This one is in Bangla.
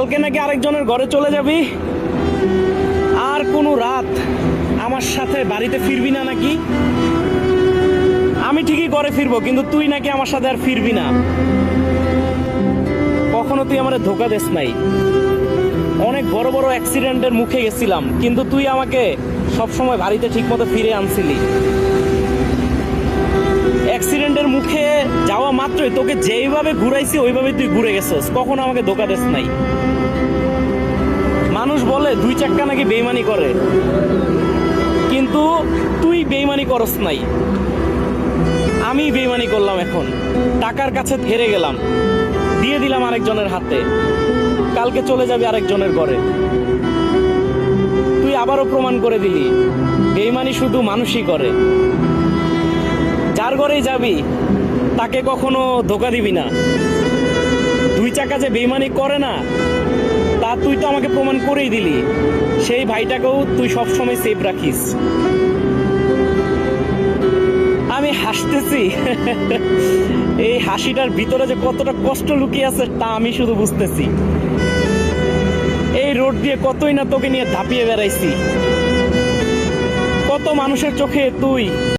কালকে নাকি আরেকজনের ঘরে চলে যাবি, আর কোনো রাত আমার সাথে বাড়িতে ফিরবি না নাকি? আমি ঠিকই ঘরে ফিরবো, কিন্তু তুই নাকি আমার সাথে আর ফিরবি না। কখনো তুই আমারে ধোকা দিস নাই। অনেক বড় বড় অ্যাক্সিডেন্টের মুখে গেছিলাম, কিন্তু তুই আমাকে সবসময় বাড়িতে ঠিক মতো ফিরে আনছিলি। অ্যাক্সিডেন্টের মুখে যাওয়া মাত্রই তোকে যেইভাবে ঘুরাইছি ওইভাবে তুই ঘুরে গেছস, কখনো আমাকে ধোকা দিস নাই। মানুষ বলে দুই চাক্কা নাকি বেইমানি করে, কিন্তু তুই বেইমানি করস নাই, আমি বেইমানি করলাম। এখন টাকার কাছে হেরে গেলাম, দিয়ে দিলাম আরেকজনের হাতে। কালকে চলে যাবি আরেকজনের ঘরে, তুই আবারও প্রমাণ করে দিলি বেইমানি শুধু মানুষই করে। যার ঘরেই যাবি তাকে কখনো ধোকা দিবি না। দুই চাকা যে বেইমানি করে না তা তুই তো আমাকে প্রমাণ করেই দিলি। সেই ভাইটাকেও তুই সবসময় সেফ রাখিস। আমি হাসতেছি, এই হাসিটার ভিতরে যে কতটা কষ্ট লুকিয়ে আছে তা আমি শুধু বুঝতেছি। এই রোড দিয়ে কতই না তোকে নিয়ে ধাপিয়ে বেড়াইছি, কত মানুষের চোখে তুই